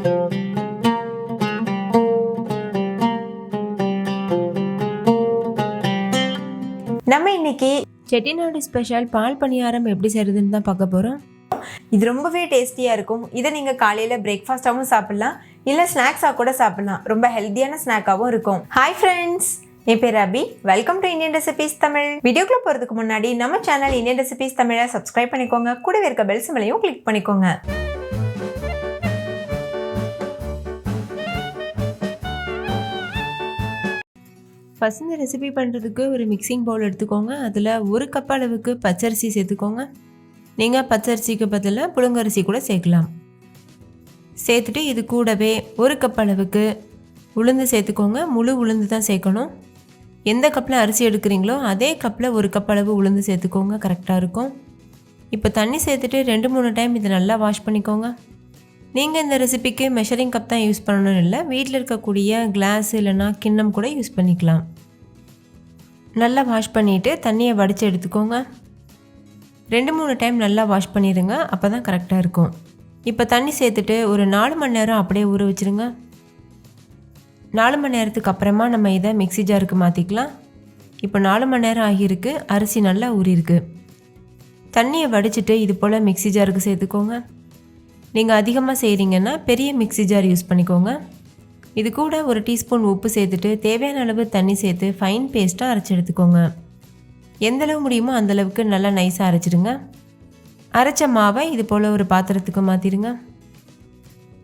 நம்ம இன்னைக்கு செட்டிநாடு ஸ்பெஷல் பால் பணியாரம் எப்படி செய்யறதுன்னு தான் பார்க்க போகிறோம். இது ரொம்பவே டேஸ்டியாக இருக்கும். இதை நீங்கள் காலையில் பிரேக்ஃபாஸ்ட்டாகவும் சாப்பிட்லாம், இல்லை ஸ்நாக்ஸாக கூட சாப்பிட்லாம். ரொம்ப ஹெல்த்தியான ஸ்நாக்காகவும் இருக்கும். ஹாய் ஃப்ரெண்ட்ஸ், என் பேர் Abhi. Welcome to Indian recipes Tamil. வீடியோக்குள்ளே போகிறதுக்கு முன்னாடி நம்ம சேனல் இந்தியன் ரெசிபீஸ் தமிழை சப்ஸ்கிரைப் பண்ணிக்கோங்க. கூடவே இருக்க பெல் சிம்பலையும் கிளிக் பண்ணிக்கோங்க. ஃபஸ்ட் இந்த ரெசிபி பண்ணுறதுக்கு ஒரு மிக்சிங் பவுல் எடுத்துக்கோங்க. அதில் ஒரு கப் அளவுக்கு பச்சரிசி சேர்த்துக்கோங்க. நீங்கள் பச்சரிசிக்கு பதிலாக புழுங்கரிசி கூட சேர்க்கலாம். சேர்த்துட்டு இது கூடவே ஒரு கப் அளவுக்கு உளுந்து சேர்த்துக்கோங்க. முழு உளுந்து தான் சேர்க்கணும். எந்த கப்பில் அரிசி எடுக்கிறீங்களோ அதே கப்பில் ஒரு கப் அளவு உளுந்து சேர்த்துக்கோங்க, கரெக்டாக இருக்கும். இப்போ தண்ணி சேர்த்துட்டு 2-3 டைம் இதை நல்லா வாஷ் பண்ணிக்கோங்க. நீங்கள் இந்த ரெசிபிக்கு மெஷரிங் கப் தான் யூஸ் பண்ணணும்னு இல்லை, வீட்டில் இருக்கக்கூடிய கிளாஸ் இல்லைனா கிண்ணம் கூட யூஸ் பண்ணிக்கலாம். நல்லா வாஷ் பண்ணிவிட்டு தண்ணியை வடித்து எடுத்துக்கோங்க. 2-3 டைம் நல்லா வாஷ் பண்ணிடுங்க, அப்போ தான் கரெக்டாக இருக்கும். இப்போ தண்ணி சேர்த்துட்டு ஒரு 4 மணி நேரம் அப்படியே ஊற வச்சுருங்க. 4 மணி நேரத்துக்கு அப்புறமா நம்ம இதை மிக்ஸி ஜாருக்கு மாற்றிக்கலாம். இப்போ 4 மணி நேரம் ஆகியிருக்கு, அரிசி நல்லா ஊறியிருக்கு. தண்ணியை வடிச்சிட்டு இது போல் மிக்ஸி ஜாருக்கு சேர்த்துக்கோங்க. நீங்கள் அதிகமாக செய்கிறீங்கன்னா பெரிய மிக்ஸி ஜார் யூஸ் பண்ணிக்கோங்க. இது கூட ஒரு டீஸ்பூன் உப்பு சேர்த்துட்டு தேவையான அளவு தண்ணி சேர்த்து ஃபைன் பேஸ்ட்டாக அரைச்சி எடுத்துக்கோங்க. எந்தளவு முடியுமோ அந்தளவுக்கு நல்லா நைஸாக அரைச்சிடுங்க. அரைச்ச மாவை இது போல் ஒரு பாத்திரத்துக்கு மாற்றிடுங்க.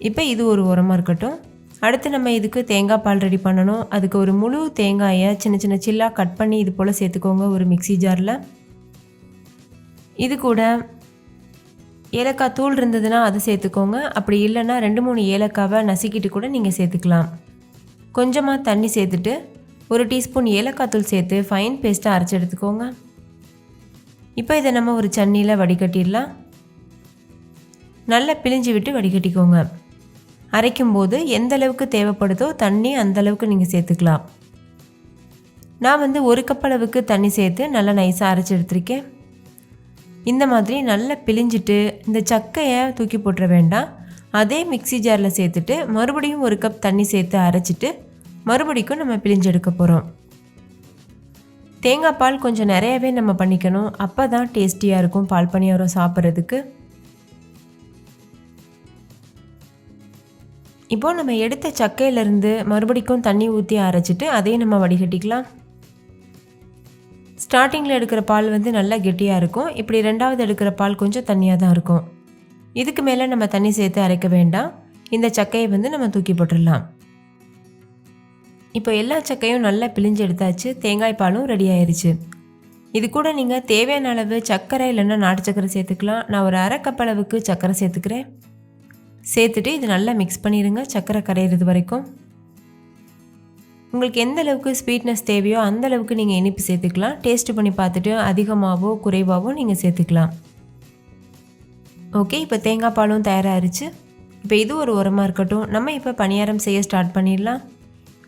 இப்போ இது ஒரு உரமாக இருக்கட்டும். அடுத்து நம்ம இதுக்கு தேங்காய் பால் ரெடி பண்ணணும். அதுக்கு ஒரு முழு தேங்காயை சின்ன சின்ன சில்லாக கட் பண்ணி இது போல் சேர்த்துக்கோங்க ஒரு மிக்ஸி ஜாரில். இது கூட ஏலக்காய் தூள் இருந்ததுன்னா அதை சேர்த்துக்கோங்க. அப்படி இல்லைன்னா 2-3 ஏலக்காவை நசுக்கிட்டு கூட நீங்கள் சேர்த்துக்கலாம். கொஞ்சமாக தண்ணி சேர்த்துட்டு ஒரு டீஸ்பூன் ஏலக்காய் தூள் சேர்த்து ஃபைன் பேஸ்ட்டாக அரைச்சி எடுத்துக்கோங்க. இப்போ இதை நம்ம ஒரு சன்னியில் வடிகட்டிடலாம். நல்லா பிழிஞ்சு விட்டு வடிகட்டிக்கோங்க. அரைக்கும்போது எந்த அளவுக்கு தேவைப்படுதோ தண்ணி அந்தளவுக்கு நீங்கள் சேர்த்துக்கலாம். நான் ஒரு கப் அளவுக்கு தண்ணி சேர்த்து நல்லா நைஸாக அரைச்சி எடுத்துருக்கேன். இந்த மாதிரி நல்லா பிழிஞ்சிட்டு இந்த சக்கையை தூக்கி போட்டுற வேண்டாம். அதே மிக்ஸி ஜாரில் சேர்த்துட்டு மறுபடியும் ஒரு கப் தண்ணி சேர்த்து அரைச்சிட்டு மறுபடிக்கும் நம்ம பிழிஞ்சு எடுக்க போகிறோம். தேங்காய் பால் கொஞ்சம் நிறையவே நம்ம பண்ணிக்கணும், அப்போ தான் டேஸ்டியாக இருக்கும் பால் பணியாரம் சாப்பிட்றதுக்கு. இப்போது நம்ம எடுத்த சக்கையிலேருந்து மறுபடிக்கும் தண்ணி ஊற்றி அரைச்சிட்டு அதையும் நம்ம வடிகட்டிக்கலாம். ஸ்டார்டிங்கில் எடுக்கிற பால் நல்லா கெட்டியாக இருக்கும். இப்படி 2வது எடுக்கிற பால் கொஞ்சம் தண்ணியாக தான் இருக்கும். இதுக்கு மேலே நம்ம தண்ணி சேர்த்து அரைக்க வேண்டாம். இந்த சக்கையை நம்ம தூக்கி போட்டுடலாம். இப்போ எல்லா சக்கையும் நல்லா பிழிஞ்சு எடுத்தாச்சு. தேங்காய் பாலும் ரெடி ஆயிடுச்சு. இது கூட நீங்கள் தேவையான அளவு சர்க்கரை இல்லைன்னா நாட்டு சர்க்கரை சேர்த்துக்கலாம். நான் ஒரு அரை கப் அளவுக்கு சர்க்கரை சேர்த்துக்கிறேன். சேர்த்துட்டு இது நல்லா மிக்ஸ் பண்ணிடுங்க, சர்க்கரை கரையிறது வரைக்கும். உங்களுக்கு எந்த அளவுக்கு ஸ்வீட்னஸ் தேவையோ அந்த அளவுக்கு நீங்கள் இனிப்பு சேர்த்துக்கலாம். டேஸ்ட் பண்ணி பார்த்துட்டு அதிகமாகவோ குறைவாகவோ நீங்கள் சேர்த்துக்கலாம். ஓகே, இப்போ தேங்காய் பாலும் தயாராகிருச்சு. இப்போ இது ஒரு உரமாக இருக்கட்டும். நம்ம இப்போ பணியாரம் செய்ய ஸ்டார்ட் பண்ணிடலாம்.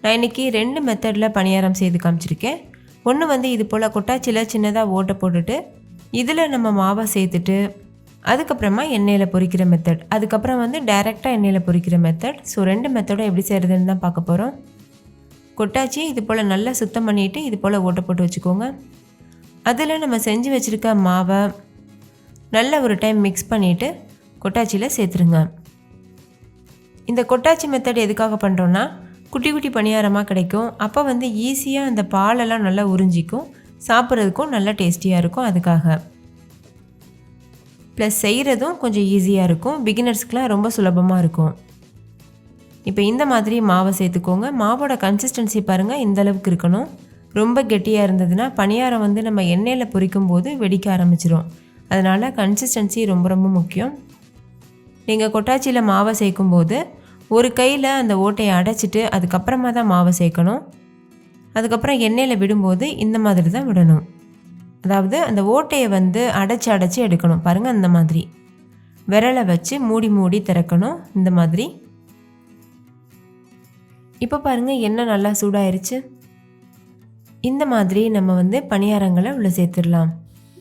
நான் இன்றைக்கி 2 மெத்தடில் பணியாரம் செய்து காமிச்சிருக்கேன். ஒன்று இது போல் கொட்டாச்சியில் சின்னதாக ஓட்டை போட்டுட்டு இதில் நம்ம மாவை சேர்த்துட்டு அதுக்கப்புறமா எண்ணெயில் பொரிக்கிற மெத்தட், அதுக்கப்புறம் டைரெக்டாக எண்ணெயில் பொரிக்கிற மெத்தட். ஸோ 2 மெத்தடும் எப்படி செய்கிறதுன்னு தான் பார்க்க போகிறோம். கொட்டாச்சி இது போல் நல்லா சுத்தம் பண்ணிவிட்டு இது போல் ஓட்டை போட்டு வச்சுக்கோங்க. அதில் நம்ம செஞ்சு வச்சுருக்க மாவை நல்ல ஒரு டைம் மிக்ஸ் பண்ணிவிட்டு கொட்டாச்சியில் சேர்த்துருங்க. இந்த கொட்டாச்சி மெத்தட் எதுக்காக பண்ணுறோன்னா குட்டி குட்டி பணியாரமாக கிடைக்கும். அப்போ ஈஸியாக அந்த பாலெல்லாம் நல்லா உறிஞ்சிக்கும், சாப்பிட்றதுக்கும் நல்லா டேஸ்டியாக இருக்கும். அதுக்காக ப்ளஸ் செய்கிறதும் கொஞ்சம் ஈஸியாக இருக்கும். பிகினர்ஸ்க்கெலாம் ரொம்ப சுலபமாக இருக்கும். இப்போ இந்த மாதிரி மாவை சேர்த்துக்கோங்க. மாவோட கன்சிஸ்டன்சி பாருங்கள், இந்த அளவுக்கு இருக்கணும். ரொம்ப கெட்டியாக இருந்ததுன்னா பணியாரம் நம்ம எண்ணெயில் பொரிக்கும் போது வெடிக்க ஆரம்பிச்சிடும். அதனால் கன்சிஸ்டன்சி ரொம்ப ரொம்ப முக்கியம். நீங்கள் கொட்டாச்சியில் மாவை சேர்க்கும்போது ஒரு கையில் அந்த ஓட்டையை அடைச்சிட்டு அதுக்கப்புறமா தான் மாவை சேர்க்கணும். அதுக்கப்புறம் எண்ணெயில் விடும்போது இந்த மாதிரி தான் விடணும். அதாவது அந்த ஓட்டையை அடைச்சி எடுக்கணும். பாருங்கள், அந்த மாதிரி விரலை வச்சு மூடி மூடி திறக்கணும். இந்த மாதிரி. இப்போ பாருங்கள், எண்ணெய் நல்லா சூடாயிருச்சு. இந்த மாதிரி நம்ம பணியாரங்களை உள்ளே சேர்த்துடலாம்.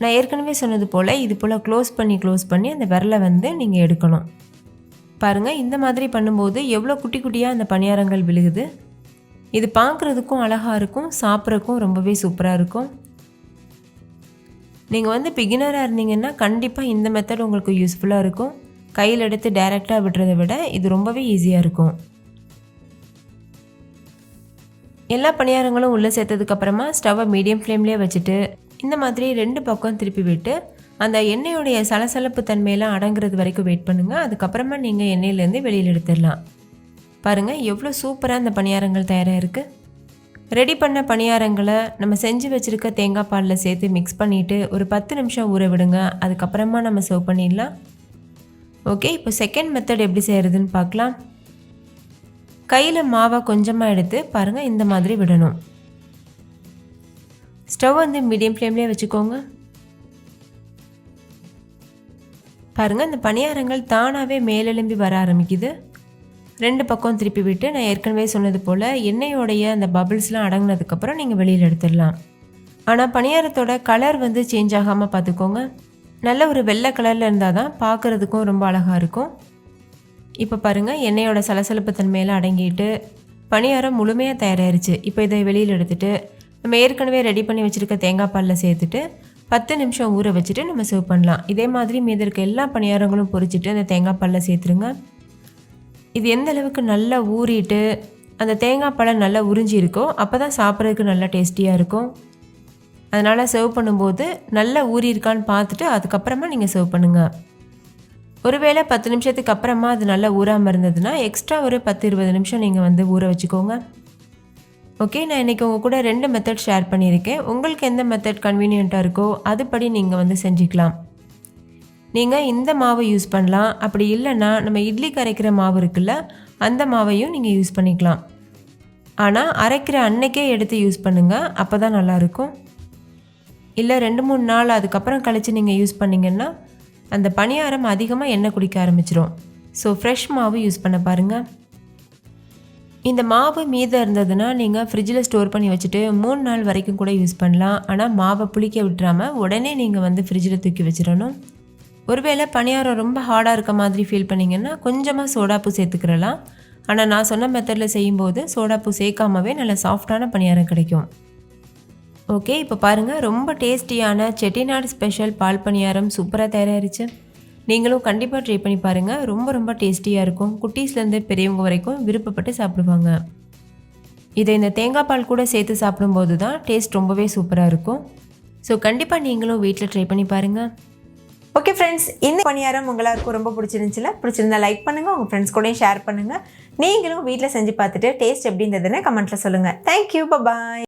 நான் ஏற்கனவே சொன்னது போல் இது போல் க்ளோஸ் பண்ணி அந்த விரலை நீங்கள் எடுக்கணும். பாருங்கள், இந்த மாதிரி பண்ணும்போது எவ்வளோ குட்டி குட்டியாக அந்த பணியாரங்கள் விழுகுது. இது பார்க்குறதுக்கும் அழகாக இருக்கும், சாப்பிட்றதுக்கும் ரொம்பவே சூப்பராக இருக்கும். நீங்கள் வந்து பிகினராக இருந்தீங்கன்னா கண்டிப்பாக இந்த மெத்தட் உங்களுக்கு யூஸ்ஃபுல்லாக இருக்கும். கையில் எடுத்து டைரெக்டாக விடுறதை விட இது ரொம்பவே ஈஸியாக இருக்கும். எல்லா பணியாரங்களும் உள்ளே சேர்த்ததுக்கப்புறமா ஸ்டவ்வை மீடியம் ஃப்ளேம்லேயே வச்சுட்டு இந்த மாதிரி 2 பக்கம் திருப்பி விட்டு அந்த எண்ணெயோடைய சலசலப்பு தன்மையெல்லாம் அடங்குறது வரைக்கும் வெயிட் பண்ணுங்கள். அதுக்கப்புறமா நீங்கள் எண்ணெயிலேருந்து வெளியில் எடுத்துடலாம். பாருங்கள், எவ்வளோ சூப்பராக அந்த பணியாரங்கள் தயாராக இருக்குது. ரெடி பண்ண பணியாரங்களை நம்ம செஞ்சு வச்சுருக்க தேங்காய் பாலில் சேர்த்து மிக்ஸ் பண்ணிவிட்டு ஒரு 10 நிமிஷம் ஊற விடுங்க. அதுக்கப்புறமா நம்ம சர்வ் பண்ணிடலாம். ஓகே, இப்போ செகண்ட் மெத்தட் எப்படி செய்கிறதுன்னு பார்க்கலாம். கையில் மாவை கொஞ்சமாக எடுத்து பாருங்கள், இந்த மாதிரி விடணும். ஸ்டவ் வந்து மீடியம் ஃப்ளேம்லேயே வச்சுக்கோங்க. பாருங்கள், இந்த பணியாரங்கள் தானாகவே மேலெலும்பி வர ஆரம்பிக்குது. 2 பக்கம் திருப்பி விட்டு நான் ஏற்கனவே சொன்னது போல் எண்ணெயோடைய அந்த பபிள்ஸ்லாம் அடங்கினதுக்கப்புறம் நீங்கள் வெளியில் எடுத்துடலாம். ஆனால் பணியாரத்தோட கலர் வந்து சேஞ்ச் ஆகாமல் பார்த்துக்கோங்க. நல்ல ஒரு வெள்ளை கலரில் இருந்தால் தான் பார்க்குறதுக்கும் ரொம்ப அழகாக இருக்கும். இப்போ பாருங்கள், எண்ணெயோட சலசலப்பு தன்மையெல்லாம் அடங்கிட்டு பணியாரம் முழுமையாக தயாராகிருச்சு. இப்போ இதை வெளியில் எடுத்துகிட்டு நம்ம ஏற்கனவே ரெடி பண்ணி வச்சுருக்க தேங்காய் பாலில் சேர்த்துட்டு 10 நிமிஷம் ஊற வச்சுட்டு நம்ம சர்வ் பண்ணலாம். இதே மாதிரி மீதி இருக்க எல்லா பணியாரங்களும் பொரிச்சிட்டு அந்த தேங்காய் பாலில் சேர்த்துருங்க. இது எந்த அளவுக்கு நல்லா ஊறிட்டு அந்த தேங்காய் பால் நல்லா உறிஞ்சி இருக்கோ அப்போ தான் சாப்பிட்றதுக்கு நல்லா டேஸ்டியாக இருக்கும். அதனால் சர்வ் பண்ணும்போது நல்லா ஊறி இருக்கான்னு பார்த்துட்டு அதுக்கப்புறமா நீங்கள் சர்வ் பண்ணுங்கள். ஒருவேளை 10 நிமிஷத்துக்கு அப்புறமா அது நல்லா ஊறாமல் இருந்ததுன்னா எக்ஸ்ட்ரா ஒரு 10-20 நிமிஷம் நீங்கள் வந்து ஊற வச்சுக்கோங்க. ஓகே, நான் இன்றைக்கி உங்கள் கூட 2 மெத்தட் ஷேர் பண்ணியிருக்கேன். உங்களுக்கு எந்த மெத்தட் கன்வீனியண்ட்டாக இருக்கோ அதுபடி நீங்கள் வந்து செஞ்சுக்கலாம். நீங்கள் இந்த மாவு யூஸ் பண்ணலாம். அப்படி இல்லைன்னா நம்ம இட்லி கரைக்கிற மாவு இருக்குல்ல, அந்த மாவையும் நீங்கள் யூஸ் பண்ணிக்கலாம். ஆனால் அரைக்கிற அன்னைக்கே எடுத்து யூஸ் பண்ணுங்கள், அப்போ தான் நல்லாயிருக்கும். இல்லை 2-3 நாள் அதுக்கப்புறம் கழித்து நீங்கள் யூஸ் பண்ணிங்கன்னா அந்த பணியாரம் அதிகமாக எண்ணெய் குடிக்க ஆரம்பிச்சிடும். ஸோ ஃப்ரெஷ் மாவு யூஸ் பண்ண பாருங்கள். இந்த மாவு மீதம் இருந்ததுன்னா நீங்கள் ஃப்ரிட்ஜில் ஸ்டோர் பண்ணி வச்சுட்டு 3 நாள் வரைக்கும் கூட யூஸ் பண்ணலாம். ஆனால் மாவை புளிக்க விட்டுறாமல் உடனே நீங்கள் வந்து ஃப்ரிட்ஜில் தூக்கி வச்சிடணும். ஒருவேளை பணியாரம் ரொம்ப ஹார்டாக இருக்க மாதிரி ஃபீல் பண்ணிங்கன்னா கொஞ்சமாக சோடாப்பூ சேர்த்துக்கிறலாம். ஆனால் நான் சொன்ன மெத்தடில் செய்யும்போது சோடாப்பூ சேர்க்காமவே நல்ல சாஃப்டான பணியாரம் கிடைக்கும். ஓகே, இப்போ பாருங்கள், ரொம்ப டேஸ்டியான செட்டிநாடு ஸ்பெஷல் பால் பணியாரம் சூப்பராக தயாராகிருச்சு. நீங்களும் கண்டிப்பாக ட்ரை பண்ணி பாருங்கள். ரொம்ப ரொம்ப டேஸ்டியாக இருக்கும். குட்டீஸ்லேருந்து பெரியவங்க வரைக்கும் விருப்பப்பட்டு சாப்பிடுவாங்க. இதை இந்த தேங்காய் பால் கூட சேர்த்து சாப்பிடும்போது தான் டேஸ்ட் ரொம்பவே சூப்பராக இருக்கும். ஸோ கண்டிப்பாக நீங்களும் வீட்டில் ட்ரை பண்ணி பாருங்கள். ஓகே ஃப்ரெண்ட்ஸ், இந்த பணியாரம் எல்லாருக்கும் ரொம்ப பிடிச்சிருந்துச்சுல? பிடிச்சிருந்தா லைக் பண்ணுங்கள், உங்கள் ஃப்ரெண்ட்ஸ் கூடயும் ஷேர் பண்ணுங்கள். நீங்களும் வீட்டில் செஞ்சு பார்த்துட்டு டேஸ்ட் எப்படி இருந்ததுன்னு கமெண்ட்டில் சொல்லுங்கள். தேங்க்யூ, பாய்.